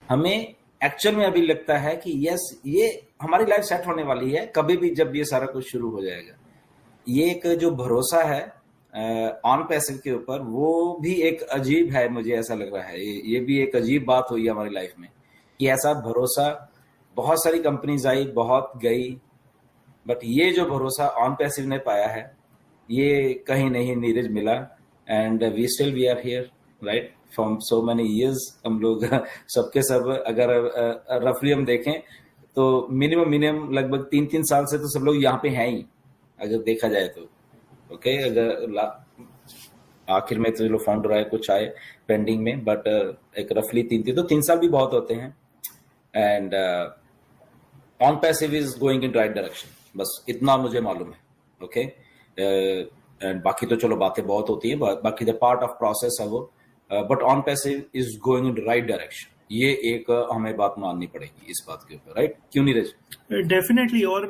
हमें एक्चुअल में अभी लगता है कि यस, ये हमारी लाइफ सेट होने वाली है कभी भी जब ये सारा कुछ शुरू हो जाएगा। ये एक जो भरोसा है ऑन पैसिव के ऊपर, वो भी एक अजीब है, मुझे ऐसा लग रहा है ये भी एक अजीब बात हुई है हमारी लाइफ में कि ऐसा भरोसा, बहुत सारी कंपनीज आई, बहुत गई, बट ये जो भरोसा ऑन पैसिव ने पाया है, ये कहीं नहीं नीरज मिला। And we are here, right, from so many years. हम लोग सबके सब अगर रफली हम देखें तो मिनिमम लगभग 3-3 साल से तो सब लोग यहाँ पे हैं ही, अगर देखा जाए तो। ओके, अगर आखिर में तो जो फाउंडर आए, कुछ आए पेंडिंग में, बट एक रफली 3 साल भी बहुत होते हैं। And on passive is going in right direction, बस इतना मुझे मालूम है। ओके, एंड बाकी तो चलो बातें बहुत होती है, बाकी द पार्ट ऑफ प्रोसेस है वो, but on passive is going in right direction. ये एक हमें बात माननी पड़ेगी इस बात के ऊपर, राइट? क्यों नीरज? डेफिनेटली। और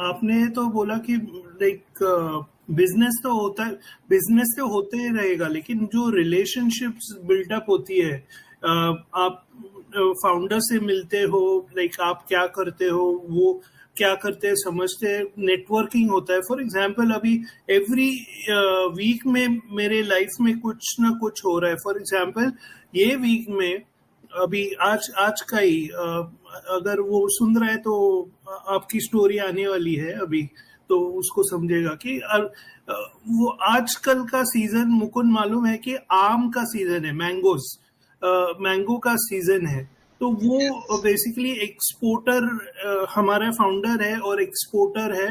आपने तो बोला कि लाइक बिजनेस तो होता है, बिजनेस तो होते ही रहेगा, लेकिन जो रिलेशनशिप्स बिल्डअप होती है, आप फाउंडर से मिलते हो, लाइक आप क्या करते हो, वो क्या करते हैं, समझते हैं, नेटवर्किंग होता है। फॉर एग्जांपल अभी एवरी वीक में मेरे लाइफ में कुछ ना कुछ हो रहा है। फॉर एग्जांपल ये वीक में अभी आज का ही अगर वो सुन रहा है तो आपकी स्टोरी आने वाली है अभी, तो उसको समझेगा कि वो आजकल का सीजन, मुकुंद मालूम है कि आम का सीजन है, मैंगो का सीजन है। तो वो बेसिकली एक्सपोर्टर हमारा फाउंडर है और एक्सपोर्टर है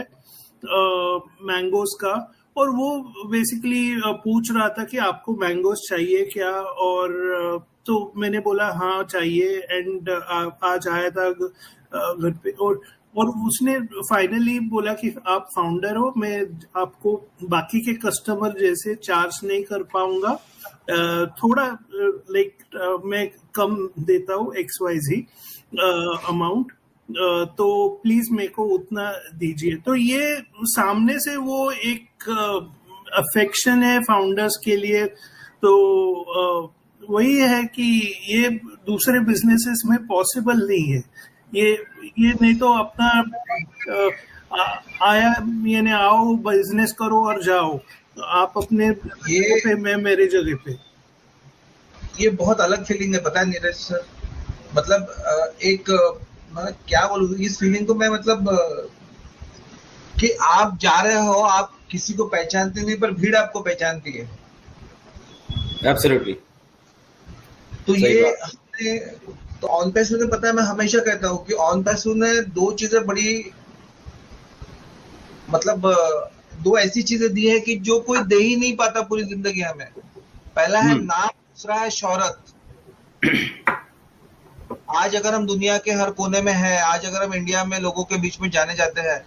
मैंगोज का। और वो बेसिकली पूछ रहा था कि आपको मैंगोज चाहिए क्या, और तो मैंने बोला हाँ चाहिए। एंड आज आया था घर पे, और उसने फाइनली बोला कि आप फाउंडर हो, मैं आपको बाकी के कस्टमर जैसे चार्ज नहीं कर पाऊंगा, थोड़ा लाइक मैं कम देता हूँ XYZ अमाउंट, तो प्लीज मेरे को उतना दीजिए। तो ये सामने से वो एक अफेक्शन है फाउंडर्स के लिए। तो वही है कि ये दूसरे बिजनेसेस में पॉसिबल नहीं है। ये नहीं तो अपना आया यानी आओ बिजनेस करो और जाओ, आप अपने जगह पे, मैं मेरे जगह पे। ये बहुत अलग फीलिंग है, पता है नीरज सर। मतलब एक मैं क्या बोलूं इस फीलिंग को मैं, मतलब कि आप जा रहे हो, आप किसी को पहचानते नहीं पर भीड़ आपको पहचानती है। एब्सोल्युटली। तो ये तो ऑन पैसिव ने, पता है मैं हमेशा कहता हूँ कि ऑन पैसिव ने दो चीजें बड़ी, मतलब दो ऐसी चीजें दी है कि जो कोई दे ही नहीं पाता पूरी जिंदगी हमें। पहला है नाम, दूसरा है शोहरत। आज अगर हम दुनिया के हर कोने में हैं, आज अगर हम इंडिया में लोगों के बीच में जाने जाते हैं,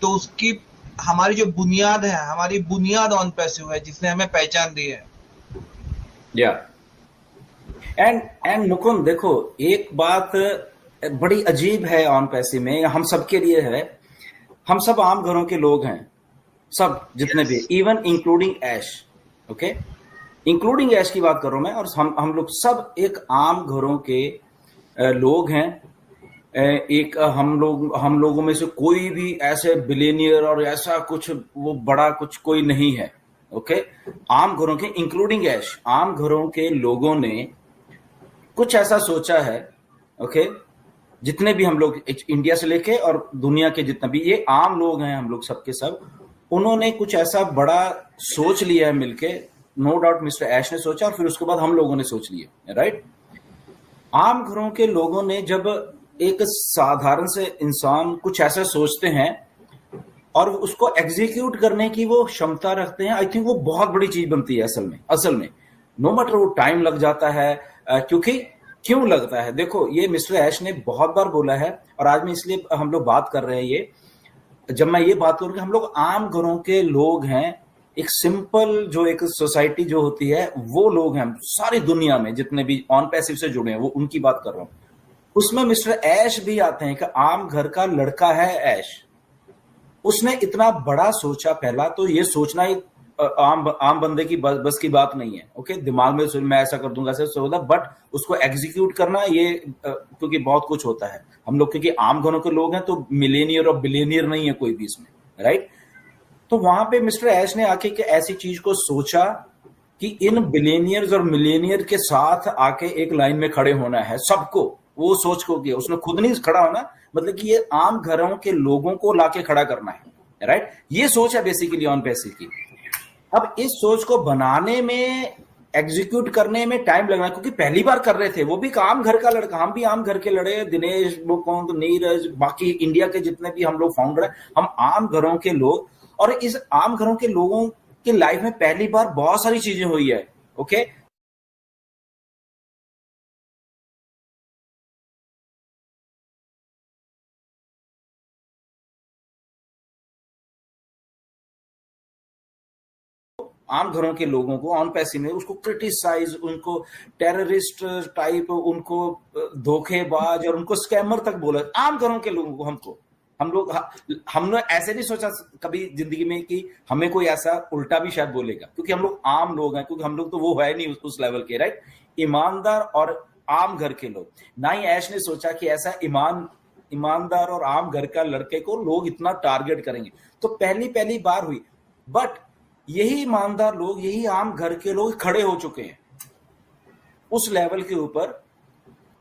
तो उसकी हमारी जो बुनियाद है, हमारी बुनियाद ऑन पैसिव है, जिसने हमें पहचान दी है। या एंड मुकुंद देखो, एक बात बड़ी अजीब है ऑन पैसिव में, हम सबके लिए है। हम सब आम घरों के लोग हैं, सब जितने भी, इवन इंक्लूडिंग ऐश। ओके, इंक्लूडिंग ऐश की बात कर रहा हूं मैं। और हम लोग सब एक आम घरों के लोग हैं। एक हम लोगों में से कोई भी ऐसे बिलियनियर और ऐसा कुछ वो बड़ा कुछ कोई नहीं है। ओके, आम घरों के, इंक्लूडिंग ऐश, आम घरों के लोगों ने कुछ ऐसा सोचा है। ओके, जितने भी हम लोग इंडिया से लेके और दुनिया के जितने भी ये आम लोग हैं, हम लोग सबके सब, उन्होंने कुछ ऐसा बड़ा सोच लिया है मिलके। नो डाउट मिस्टर ऐश ने सोचा और फिर उसके बाद हम लोगों ने सोच लिया, राइट? आम घरों के लोगों ने, जब एक साधारण से इंसान कुछ ऐसा सोचते हैं और उसको एग्जीक्यूट करने की वो क्षमता रखते हैं, आई थिंक वो बहुत बड़ी चीज बनती है असल में। नो मैटर वो टाइम लग जाता है, क्योंकि क्यों लगता है, देखो ये मिस्टर ऐश ने बहुत बार बोला है, और आज में इसलिए हम लोग बात कर रहे हैं ये, जब मैं ये बात करूँ कि हम लोग आम घरों के लोग हैं, एक सिंपल जो एक सोसाइटी जो होती है, वो लोग हैं सारी दुनिया में जितने भी ऑन पैसिव से जुड़े हैं, वो उनकी बात कर रहा हूं। उसमें मिस्टर ऐश भी आते हैं कि आम घर का लड़का है ऐश। उसने इतना बड़ा सोचा, पहला तो ये सोचना ही आम बंदे की बस की बात नहीं है। ओके, दिमाग में मैं ऐसा कर दूंगा, ऐसा होता, बट उसको एग्जीक्यूट करना ये क्योंकि बहुत कुछ होता है। हम लोग क्योंकि आम घरों के लोग हैं, तो मिलेनियर और बिलियनियर नहीं है कोई भी इसमें, राइट। तो वहां पे मिस्टर ऐश ने आके कि ऐसी चीज को सोचा कि इन बिलियनियर्स और मिलेनियर के साथ आके एक लाइन में खड़े होना है सबको। वो सोच को किया, उसने खुद नहीं खड़ा होना, मतलब कि ये आम घरों के लोगों को लाके खड़ा करना है, राइट। ये सोच है बेसिकली ऑन पैसे की। अब इस सोच को बनाने में, एग्जीक्यूट करने में टाइम लगना, क्योंकि पहली बार कर रहे थे, वो भी आम घर का लड़का, हम भी आम घर के लड़े, दिनेश, मुकुंद, नीरज, बाकी इंडिया के जितने भी हम लोग फाउंडर हैं, हम आम घरों के लोग। और इस आम घरों के लोगों की लाइफ में पहली बार बहुत सारी चीजें हुई है। ओके, आम घरों के लोगों को ऑन पैसे में उसको क्रिटिसाइज, उनको टेररिस्ट टाइप, उनको धोखेबाज और उनको स्कैमर तक बोला, आम घरों के लोगों को। हमने ऐसे नहीं सोचा कभी जिंदगी में कि हमें कोई ऐसा उल्टा भी शायद बोलेगा, क्योंकि हम लोग आम लोग हैं, क्योंकि हम लोग तो वो है नहीं उस लेवल के, राइट। ईमानदार और आम घर के लोग। ना ही ऐश ने सोचा कि ऐसा ईमानदार और आम घर का लड़के को लोग इतना टारगेट करेंगे। तो पहली बार हुई, बट यही ईमानदार लोग, यही आम घर के लोग खड़े हो चुके हैं उस लेवल के ऊपर,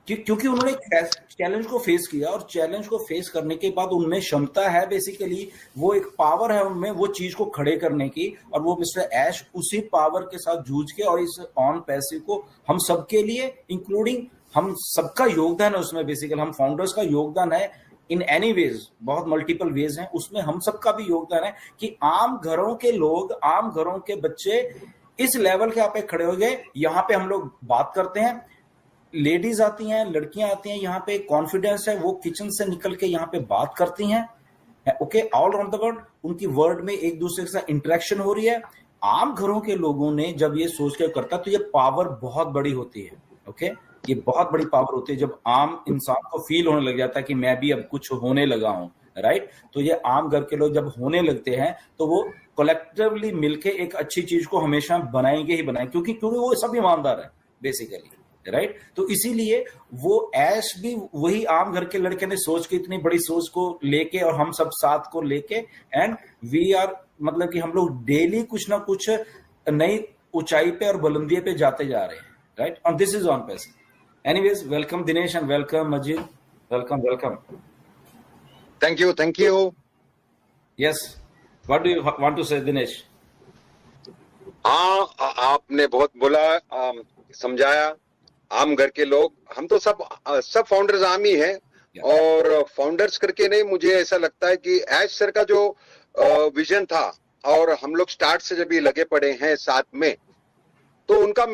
क्योंकि उन्होंने चैलेंज को फेस किया, और चैलेंज को फेस करने के बाद उनमें क्षमता है, बेसिकली वो एक पावर है उनमें वो चीज को खड़े करने की। और वो मिस्टर ऐश उसी पावर के साथ जूझ के, और इस ऑन पैसे को हम सबके लिए, इंक्लूडिंग हम सबका योगदान है उसमें, बेसिकली हम फाउंडर्स का योगदान है इन एनी वेज, बहुत मल्टीपल वेज हैं उसमें, हम सबका भी योगदान है कि आम घरों के लोग, आम घरों के बच्चे इस लेवल के आप खड़े हो गए। यहाँ पे हम लोग बात करते हैं, लेडीज आती हैं, लड़कियां आती हैं, यहाँ पे कॉन्फिडेंस है, वो किचन से निकल के यहाँ पे बात करती हैं, okay, all around the world, उनकी वर्ल्ड में एक दूसरे के साथ इंटरेक्शन हो रही है। आम घरों के लोगों ने जब ये सोच के करता, तो ये पावर बहुत बड़ी होती है। ओके, ये बहुत बड़ी पावर होती है जब आम इंसान को फील होने लग जाता है कि मैं भी अब कुछ होने लगा हूं, राइट। तो ये आम घर के लोग जब होने लगते हैं, तो वो कलेक्टिवली मिलके एक अच्छी चीज को हमेशा बनाएंगे ही बनाएंगे, क्योंकि वो सब ईमानदार है बेसिकली, राइट। तो इसीलिए वो ऐश भी वही आम घर के लड़के ने सोच के, इतनी बड़ी सोच को लेके, और हम सब साथ को लेके, एंड वी आर, मतलब कि हम लोग डेली कुछ ना कुछ नई ऊंचाई पे और बुलंदी पे जाते जा रहे हैं, राइट। और दिस इज ऑन पैसे। Anyways, welcome Dinesh and welcome Majid. Welcome. Thank you. Yes. What do you want to say, Dinesh? हाँ, आपने बहुत बोला, समझाया। आम घर के लोग, हम तो सब फाउंडर्स आम ही हैं, और फाउंडर्स करके नहीं, मुझे ऐसा लगता है कि ऐश सर का जो विजन था, और हम लोग स्टार्ट से जब भी लगे पड़े हैं साथ में, तो उनका